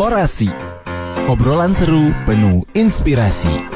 Orasi, obrolan seru penuh inspirasi.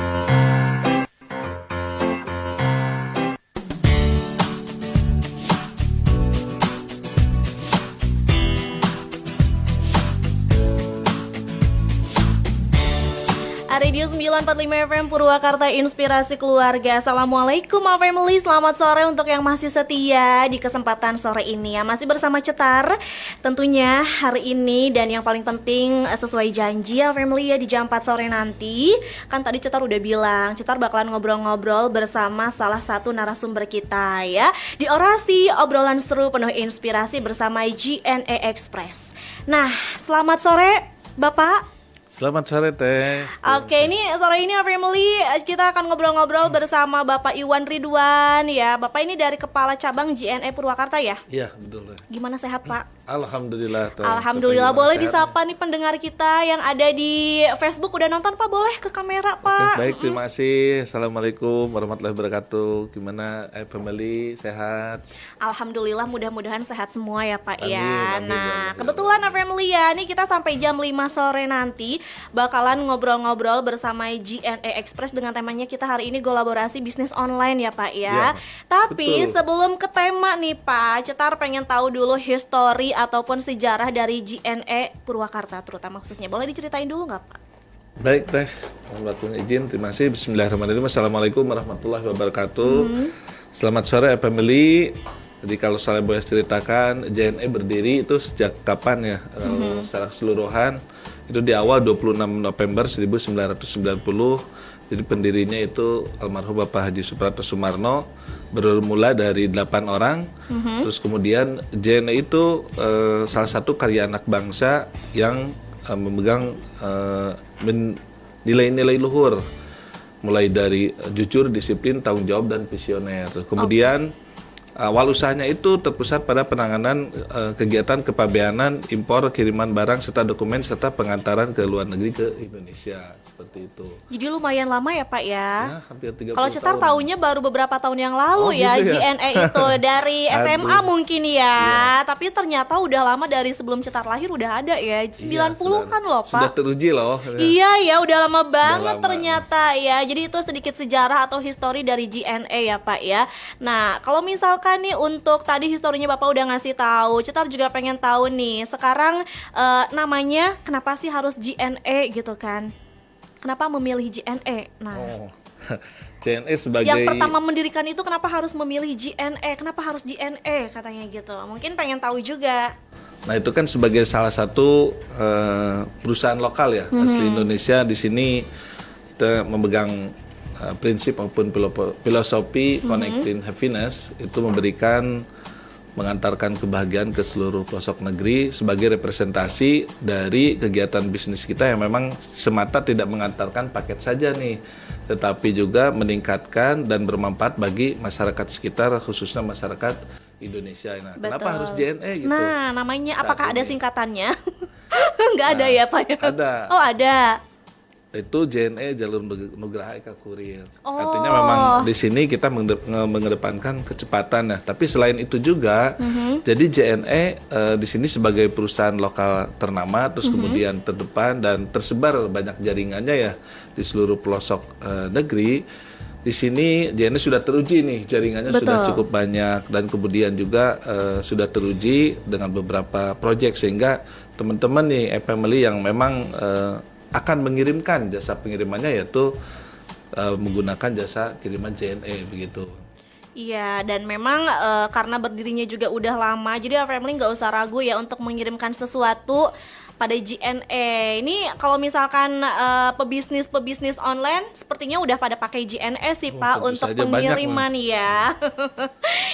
Radio 945 FM Purwakarta, inspirasi keluarga. Assalamualaikum my family, selamat sore untuk yang masih setia di kesempatan sore ini ya. Masih bersama Cetar tentunya hari ini, dan yang paling penting sesuai janji ya family ya, di jam 4 sore nanti. Kan tadi Cetar udah bilang, Cetar bakalan ngobrol-ngobrol bersama salah satu narasumber kita ya, di Orasi, obrolan seru penuh inspirasi bersama JNE Express. Nah, selamat sore Bapak. Selamat sore Teh. Oke, ini sore ini family kita akan ngobrol-ngobrol bersama Bapak Iwan Ridwan ya. Bapak ini dari Kepala Cabang JNE Purwakarta ya? Iya, betul Teh. Gimana, sehat Pak? Alhamdulillah Teh. Alhamdulillah. Boleh sehat. disapa nih pendengar kita yang ada di Facebook. Udah nonton Pak? Boleh ke kamera Pak? Oke, baik, terima kasih. Assalamualaikum warahmatullahi wabarakatuh. Gimana family, sehat? Alhamdulillah, mudah-mudahan sehat semua ya Pak Amin, ya. amin, Nah, amin. kebetulan family ya, nih kita sampai jam 5 sore nanti bakalan ngobrol-ngobrol bersama JNE Express dengan temanya kita hari ini kolaborasi bisnis online ya Pak ya. Ya, Tapi betul. sebelum ke tema nih Pak, Cetar pengen tahu dulu history ataupun sejarah dari JNE Purwakarta terutama khususnya. Boleh diceritain dulu nggak Pak? Baik Teh, mohon waktunya izin. Terima kasih. Bismillahirrahmanirrahim. Assalamualaikum warahmatullahi wabarakatuh. Selamat sore family. Jadi kalau saya boleh ceritakan, JNE berdiri itu sejak kapan ya? Secara keseluruhan itu di awal 26 November 1990. Jadi pendirinya itu almarhum Bapak Haji Suprapto Sumarno, bermula dari 8 orang. Terus kemudian JNE itu salah satu karya anak bangsa yang memegang nilai-nilai luhur, mulai dari jujur, disiplin, tanggung jawab, dan visioner. Kemudian awal usahanya itu terpusat pada penanganan kegiatan kepabeanan, impor, kiriman barang, serta dokumen, serta pengantaran ke luar negeri ke Indonesia, seperti itu. Jadi lumayan lama ya Pak ya? Ya, hampir 30 Kalau Cetar tahun. taunya baru beberapa tahun yang lalu Oh, ya, gitu ya? JNE itu dari SMA Aduh. mungkin ya. Tapi ternyata udah lama, dari sebelum Cetar lahir udah ada ya. 90-an loh Sudah Pak. teruji loh. Iya ya, udah lama banget lama. ternyata ya. Jadi itu sedikit sejarah atau histori dari JNE ya Pak ya. Nah, kalau misalkan nih untuk tadi historinya Bapak udah ngasih tahu, Cetar juga pengen tahu nih sekarang namanya kenapa sih harus JNE gitu kan? Kenapa memilih JNE? Nah, Oh. JNE sebagai yang pertama mendirikan itu kenapa harus memilih JNE? Kenapa harus JNE katanya gitu? Mungkin pengen tahu juga. Nah, itu kan sebagai salah satu perusahaan lokal ya, asli Indonesia. Di sini kita memegang prinsip maupun filosofi connecting happiness, itu memberikan, mengantarkan kebahagiaan ke seluruh pelosok negeri sebagai representasi dari kegiatan bisnis kita yang memang semata tidak mengantarkan paket saja nih, tetapi juga meningkatkan dan bermanfaat bagi masyarakat sekitar, khususnya masyarakat Indonesia. Nah, kenapa harus JNE gitu? Nah, namanya Saat apakah ada ini. singkatannya? Nggak ada ya Pak ya? Ada. Oh ada. Itu JNE Jalur Nugraha Eka Kurir. Oh. Artinya memang di sini kita mengedepankan kecepatan ya. Tapi selain itu juga, jadi JNE di sini sebagai perusahaan lokal ternama, terus kemudian terdepan dan tersebar banyak jaringannya ya di seluruh pelosok negeri. Di sini JNE sudah teruji nih, jaringannya sudah cukup banyak, dan kemudian juga sudah teruji dengan beberapa proyek, sehingga teman-teman nih family yang memang akan mengirimkan jasa pengirimannya, yaitu menggunakan jasa kiriman JNE begitu. Iya, dan memang karena berdirinya juga udah lama, jadi family nggak usah ragu ya untuk mengirimkan sesuatu pada JNE. Ini kalau misalkan pebisnis online sepertinya udah pada pakai JNE sih Pak tentu untuk saja banyak, pengiriman ya.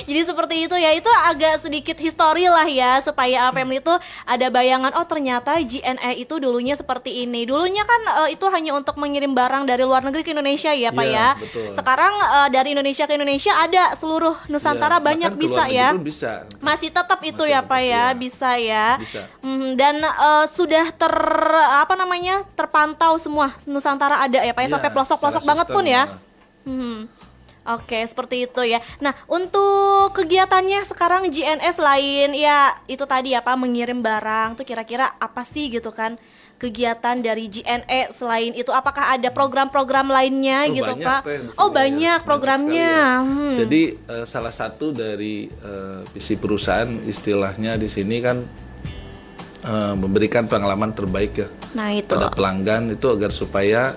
Jadi seperti itu ya, itu agak sedikit histori lah ya, supaya family itu ada bayangan, oh ternyata JNE itu dulunya seperti ini. Dulunya kan itu hanya untuk mengirim barang dari luar negeri ke Indonesia ya Pak Iya, ya. betul. Sekarang dari Indonesia ke Indonesia ada seluruh Nusantara, Ya, banyak bahkan ke bisa luar negeri ya. pun bisa. Masih tetap itu Masih ya tetap, Pak ya, ya. bisa ya. Bisa. Dan sudah terpantau semua Nusantara ada ya Pak ya, Iya, sampai pelosok-pelosok secara banget pun sistem, ya. nah. Oke, seperti itu ya. Nah, untuk kegiatannya sekarang JNE selain ya itu tadi apa mengirim barang tuh kira-kira apa sih gitu kan? Kegiatan dari JNE selain itu apakah ada program-program lainnya gitu, banyak, Pak? Teh, di sini Oh, ya. banyak programnya. Sekali ya. Jadi salah satu dari visi perusahaan istilahnya di sini kan memberikan pengalaman terbaik ya Nah, itu. pada pelanggan itu agar supaya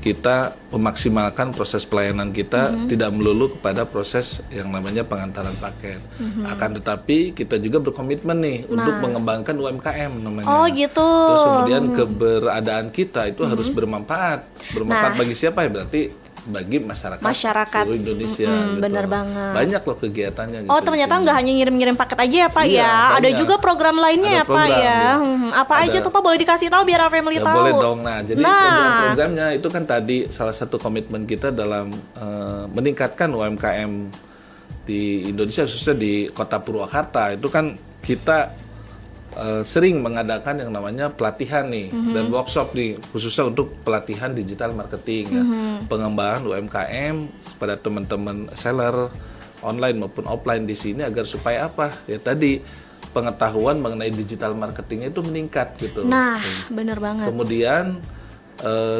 kita memaksimalkan proses pelayanan kita tidak melulu kepada proses yang namanya pengantaran paket. Akan tetapi kita juga berkomitmen nih untuk mengembangkan UMKM namanya. Oh, gitu. Terus kemudian keberadaan kita itu harus bermanfaat. Bermanfaat bagi siapa ya? Berarti bagi masyarakat seluruh Indonesia. Gitu. Bener banget. Banyak loh kegiatannya. Gitu Oh, ternyata nggak hanya ngirim-ngirim paket aja ya, Pak Iya, ya. Ada banyak. juga program lainnya Ada ya, Pak program, ya. ya. Apa aja tuh, Pak? Boleh dikasih tahu biar family Ya tahu. boleh dong. Nah, jadi program-programnya itu kan tadi salah satu komitmen kita dalam meningkatkan UMKM di Indonesia khususnya di Kota Purwakarta itu kan kita sering mengadakan yang namanya pelatihan nih dan workshop nih khususnya untuk pelatihan digital marketing ya, pengembangan UMKM pada teman-teman seller online maupun offline di sini agar supaya apa ya tadi pengetahuan mengenai digital marketingnya itu meningkat gitu. Nah, bener banget. Kemudian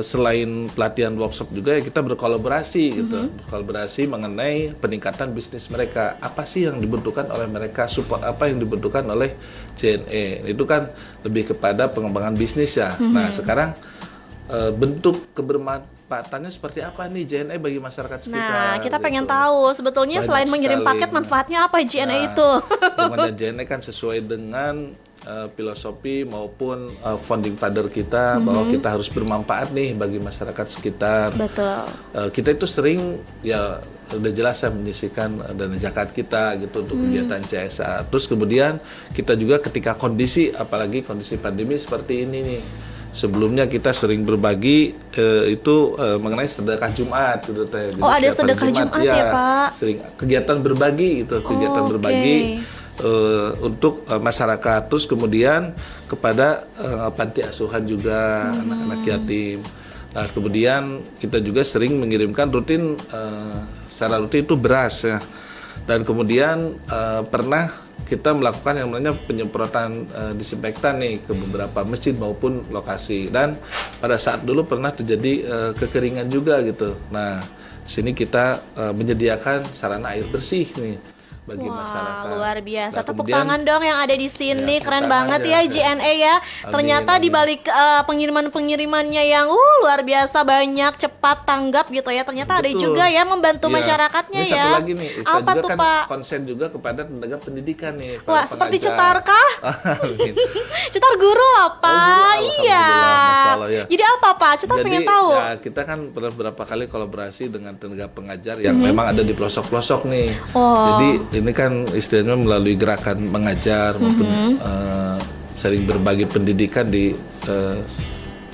selain pelatihan workshop juga ya kita berkolaborasi gitu, berkolaborasi mengenai peningkatan bisnis mereka. Apa sih yang dibutuhkan oleh mereka, support apa yang dibutuhkan oleh JNE. Itu kan lebih kepada pengembangan bisnis ya. Nah, sekarang bentuk kebermanfaatannya seperti apa nih JNE bagi masyarakat sekitar. Nah, kita pengen gitu. tahu sebetulnya Banyak selain mengirim sekali. paket manfaatnya apa JNE itu? Dimana JNE kan sesuai dengan filosofi maupun founding father kita bahwa kita harus bermanfaat nih bagi masyarakat sekitar. Betul. Kita itu sering ya udah jelas ya menyisihkan dana zakat kita gitu untuk kegiatan CSA. Terus kemudian kita juga ketika kondisi apalagi kondisi pandemi seperti ini nih. Sebelumnya kita sering berbagi itu mengenai sedekah Jumat gitu teh. Jadi Oh, ada setiap hari sedekah Jumat ya, Pak? Sering kegiatan berbagi gitu, kegiatan oke. berbagi untuk masyarakat, terus kemudian kepada panti asuhan juga anak-anak yatim. Nah, kemudian kita juga sering mengirimkan secara rutin itu beras ya. Dan kemudian pernah kita melakukan yang namanya penyemprotan disinfektan nih ke beberapa masjid maupun lokasi. Dan pada saat dulu pernah terjadi kekeringan juga gitu. Nah, sini kita menyediakan sarana air bersih nih bagi masyarakat. Luar biasa. Nah, Tepuk kemudian- tangan dong yang ada di sini. Ya, Keren tepuk banget tangan ya aja. JNE ya. Amin, Ternyata di amin. balik pengiriman-pengirimannya yang luar biasa banyak, cepat tanggap gitu ya. Ternyata ada Betul. juga ya membantu Iya. masyarakatnya Ini ya. satu lagi nih, kita Apa juga tuh, kan Pak? konsen juga kepada tenaga pendidikan nih. para Wah, seperti pengajar. cetar kah? Amin. Cetar guru loh, Pak. guru, Iya. alhamdulillah, Masya Allah, ya. Jadi apa, Pak? Cetar Jadi pengen tahu. ya kita kan pernah beberapa kali kolaborasi dengan tenaga pengajar yang memang ada di pelosok-pelosok nih. Jadi ini kan istilahnya melalui gerakan mengajar maupun sering berbagi pendidikan di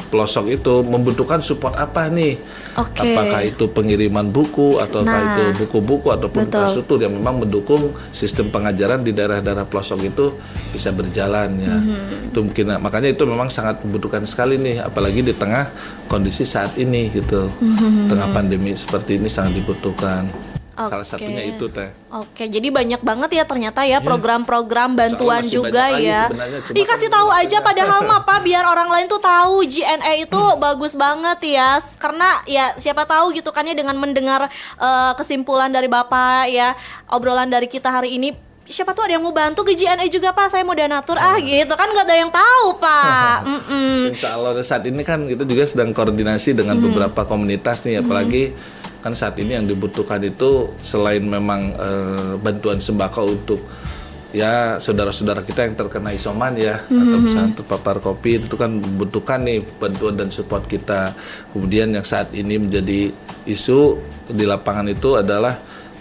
pelosok itu membutuhkan support apa nih? Oke. Apakah itu pengiriman buku ataukah itu buku-buku ataupun betul. infrastruktur yang memang mendukung sistem pengajaran di daerah-daerah pelosok itu bisa berjalan ya. Itu mungkin makanya itu memang sangat membutuhkan sekali nih apalagi di tengah kondisi saat ini gitu. Tengah pandemi seperti ini sangat dibutuhkan. Salah Oke. satunya itu teh. Oke, jadi banyak banget ya ternyata ya program-program bantuan masih juga banyak lagi ya. sebenarnya, cuma Dikasih kan tahu belum aja ada. padahal mah Pak biar orang lain tuh tahu JNE itu bagus banget ya. Karena ya siapa tahu gitu kan ya dengan mendengar kesimpulan dari Bapak ya, obrolan dari kita hari ini siapa tuh ada yang mau bantu ke JNE juga Pak, saya mau donatur gitu kan nggak ada yang tahu Pak. Insya Allah saat ini kan kita juga sedang koordinasi dengan beberapa komunitas nih apalagi kan saat ini yang dibutuhkan itu selain memang bantuan sembako untuk ya saudara-saudara kita yang terkena isoman ya atau misalnya terpapar COVID itu kan membutuhkan nih bantuan dan support kita. Kemudian yang saat ini menjadi isu di lapangan itu adalah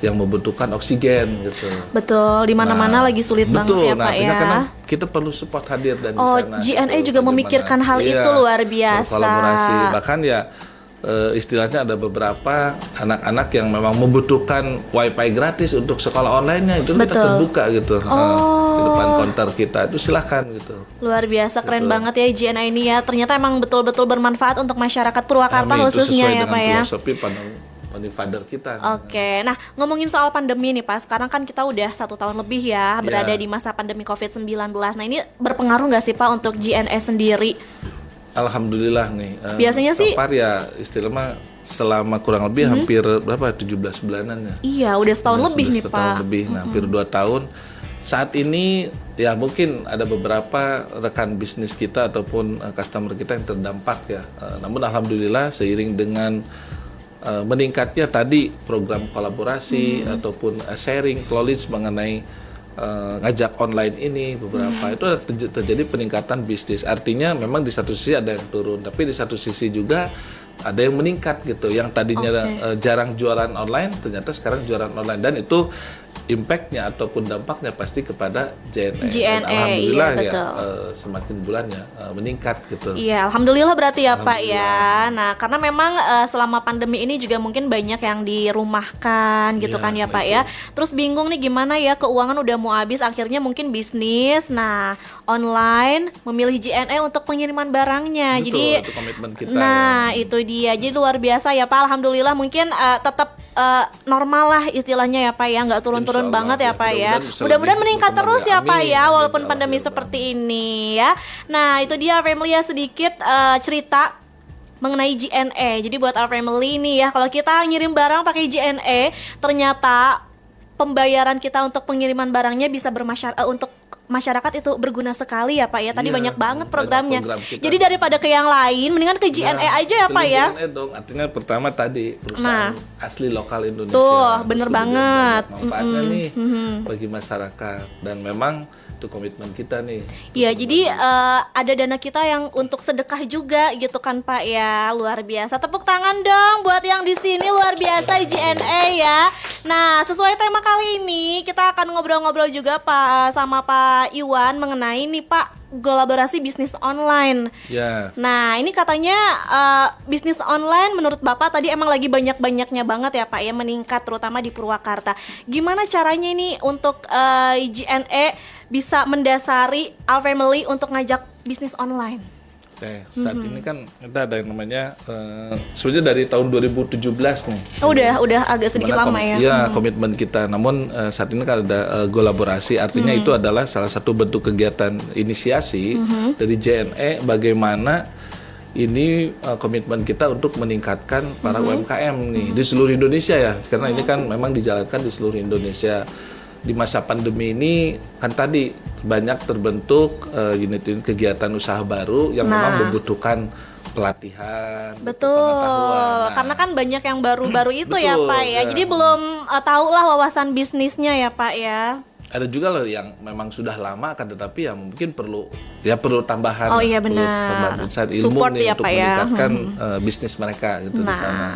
yang membutuhkan oksigen gitu. Betul, di mana-mana lagi sulit banget ya Pak ya. Karena kita perlu support hadir dan di Oh, sana. JNE gitu. juga Bagaimana- memikirkan hal Iya, itu luar biasa. Berkolaborasi. Bahkan ya istilahnya ada beberapa anak-anak yang memang membutuhkan wifi gratis untuk sekolah online-nya itu kita Betul. terbuka gitu. Di depan konter kita itu silakan gitu. Luar biasa, keren banget ya JNE ini ya. Ternyata emang betul-betul bermanfaat untuk masyarakat Purwakarta Amin, itu khususnya sesuai ya dengan Pak ya. filosofi founding father kita. Oke, nah ngomongin soal pandemi nih Pak, sekarang kan kita udah 1 tahun lebih ya berada Ya. di masa pandemi COVID-19. Nah ini berpengaruh nggak sih Pak untuk JNE sendiri? Alhamdulillah nih. Biasanya so sih- far ya istilahnya selama kurang lebih hampir berapa 17 bulanan ya. Iya, udah setahun Sudah lebih nih setahun Pak. lebih, nah, hampir 2 tahun. Saat ini ya mungkin ada beberapa rekan bisnis kita ataupun customer kita yang terdampak ya. Namun alhamdulillah seiring dengan meningkatnya tadi program kolaborasi ataupun sharing knowledge mengenai ngajak online ini beberapa itu ada terjadi peningkatan bisnis. Artinya memang di satu sisi ada yang turun, tapi di satu sisi juga ada yang meningkat gitu. Yang tadinya jarang jualan online ternyata sekarang jualan online, dan itu impact-nya ataupun dampaknya pasti kepada JNE. Dan alhamdulillah iya, ya betul. semakin bulannya meningkat gitu. Iya, alhamdulillah berarti ya Pak ya. Nah, karena memang selama pandemi ini juga mungkin banyak yang dirumahkan gitu Iya, kan ya Pak ya. Terus bingung nih gimana ya, keuangan udah mau habis, akhirnya mungkin bisnis. Nah, online memilih JNE untuk pengiriman barangnya. Betul, Jadi itu komitmen kita nah, itu dia. Jadi luar biasa ya Pak. Alhamdulillah mungkin tetap normal lah istilahnya ya Pak ya, nggak turun-turun Insya Allah, banget ya Pak ya. mudah-mudahan bisa Mudah-mudahan lebih meningkat berkembang terus ya Pak Amin, ya, amin, walaupun ya pandemi Allah. seperti ini ya. Nah, itu dia family ya, sedikit cerita mengenai JNE. Jadi buat our family nih ya, kalau kita ngirim barang pakai JNE, ternyata pembayaran kita untuk pengiriman barangnya bisa untuk masyarakat itu berguna sekali ya Pak ya. Tadi Iya, banyak banget banyak programnya. program kita. Jadi daripada ke yang lain, mendingan ke JNE aja ya Pak pilih ya. JNE dong. Artinya pertama tadi perusahaan asli lokal Indonesia. Tuh, Terus bener kemudian banget. banyak manfaatnya nih bagi masyarakat, dan memang itu komitmen kita nih. Iya, jadi ada dana kita yang untuk sedekah juga gitu kan Pak ya. Luar biasa. Tepuk tangan dong buat yang di sini, luar biasa JNE ya. Nah, sesuai tema kali ini kita akan ngobrol-ngobrol juga Pak sama Pak Iwan mengenai nih Pak, kolaborasi bisnis online. Ya. Nah, ini katanya bisnis online menurut Bapak tadi emang lagi banyak-banyaknya banget ya Pak ya, meningkat terutama di Purwakarta. Gimana caranya ini untuk JNE bisa mendasari our family untuk ngajak bisnis online? Oke, saat ini kan kita ada yang namanya sebenarnya dari tahun 2017 nih. Oh, udah agak sedikit Dimana lama ya. Iya, komitmen kita. Namun saat ini kan ada kolaborasi, artinya itu adalah salah satu bentuk kegiatan inisiasi dari JNE bagaimana ini komitmen kita untuk meningkatkan para UMKM nih di seluruh Indonesia ya. Karena ini kan memang dijalankan di seluruh Indonesia. Di masa pandemi ini kan tadi banyak terbentuk unit-unit kegiatan usaha baru yang memang membutuhkan pelatihan, Betul, pengetahuan. Nah, karena kan banyak yang baru-baru itu ya Betul, Pak ya. ya. Jadi belum tahu lah wawasan bisnisnya ya Pak ya. ada juga loh yang memang sudah lama kan, tetapi yang mungkin perlu tambahan. Oh iya, perlu benar. tambahan insight ilmu Support nih ya, untuk Pak ya. meningkatkan bisnis mereka gitu di Nah, sana.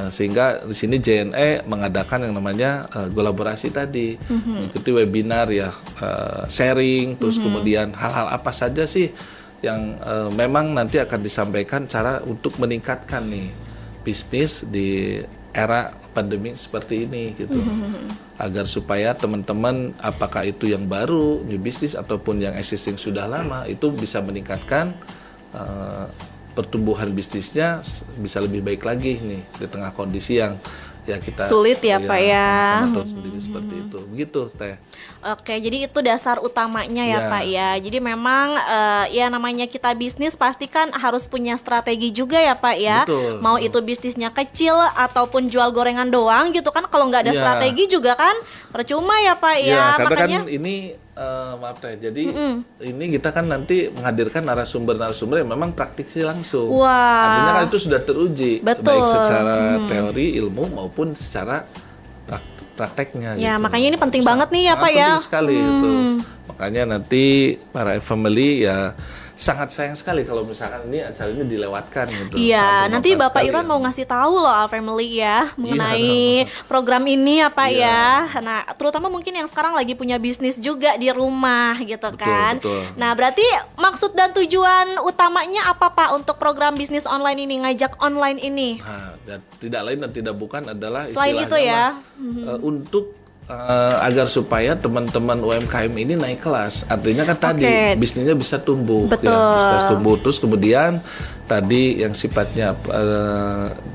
Sehingga di sini JNE mengadakan yang namanya kolaborasi tadi, mengikuti webinar ya, sharing, terus kemudian hal-hal apa saja sih yang memang nanti akan disampaikan cara untuk meningkatkan nih bisnis di era pandemi seperti ini gitu, agar supaya teman-teman apakah itu yang baru new bisnis ataupun yang existing sudah lama itu bisa meningkatkan pertumbuhan bisnisnya bisa lebih baik lagi nih di tengah kondisi yang ya kita Sulit ya, Pak ya. sama tahu sendiri seperti itu begitu Teh. Oke, jadi itu dasar utamanya ya Ya. Pak ya. Jadi memang ya namanya kita bisnis pasti kan harus punya strategi juga ya Pak ya. Betul. Mau itu bisnisnya kecil ataupun jual gorengan doang gitu kan, kalau nggak ada Ya. strategi juga kan percuma ya Pak ya. Ya, karena Makanya kan ini maaf Teh, jadi ini kita kan nanti menghadirkan narasumber yang memang praktisi langsung. Wah. Artinya kan itu sudah teruji, Betul. baik secara teori ilmu maupun secara prakteknya. Ya, gitu. makanya ini penting banget nih ya, Sangat Pak ya. penting sekali itu. Makanya nanti para family ya sangat sayang sekali kalau misalkan ini acara ini dilewatkan gitu. iya, Sangat nanti bermanfaat Bapak sekali Iwan ya. mau ngasih tahu loh Al Family ya mengenai program ini ya Pak ya. Nah, terutama mungkin yang sekarang lagi punya bisnis juga di rumah gitu kan. betul. Nah, berarti maksud dan tujuan utamanya apa Pak untuk program bisnis online ini, ngajak online ini? Nah, dan tidak lain dan tidak bukan adalah Selain istilahnya itu ya. untuk agar supaya teman-teman UMKM ini naik kelas. Artinya kan tadi Oke. bisnisnya bisa tumbuh, Betul. ya, bisnis tumbuh terus kemudian tadi yang sifatnya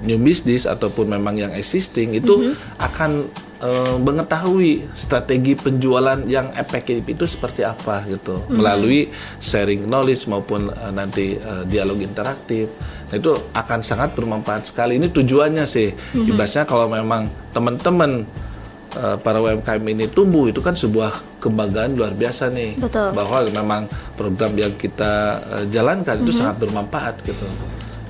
new business ataupun memang yang existing itu akan mengetahui strategi penjualan yang efektif itu seperti apa gitu melalui sharing knowledge maupun nanti dialog interaktif. Nah, itu akan sangat bermanfaat sekali. Ini tujuannya sih. Ibaratnya kalau memang teman-teman para UMKM ini tumbuh, itu kan sebuah kebanggaan luar biasa nih. Betul. Bahwa memang program yang kita jalankan itu sangat bermanfaat gitu.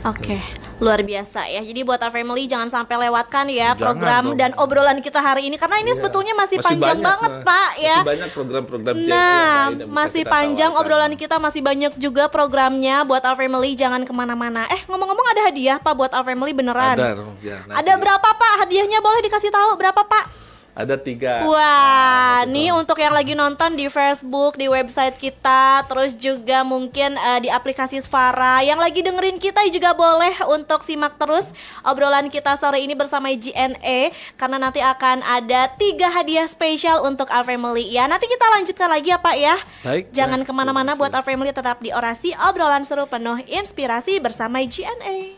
Oke, luar biasa ya. Jadi buat our family jangan sampai lewatkan ya Jangan program dong. dan obrolan kita hari ini, karena ini sebetulnya masih panjang banget Pak ya. Masih banyak program-program JNE yang Nah, lain yang bisa masih kita panjang tawarkan. obrolan kita, masih banyak juga programnya. Buat our family jangan kemana-mana. Ngomong-ngomong, ada hadiah Pak buat our family beneran? Ada, ya, nanti. Ada berapa Pak hadiahnya, boleh dikasih tahu berapa Pak? Ada 3. Wah, nih untuk yang lagi nonton di Facebook, di website kita, terus juga mungkin di aplikasi Sfara, yang lagi dengerin kita juga boleh untuk simak terus obrolan kita sore ini bersama JNE, karena nanti akan ada 3 hadiah spesial untuk Our Family ya. Nanti kita lanjutkan lagi ya Pak ya. Baik, Jangan baik, kemana-mana, terima buat kasih. Our Family tetap di Orasi, obrolan seru penuh inspirasi bersama JNE.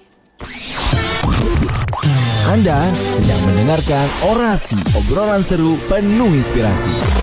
Anda sedang mendengarkan Orasi, obrolan seru penuh inspirasi.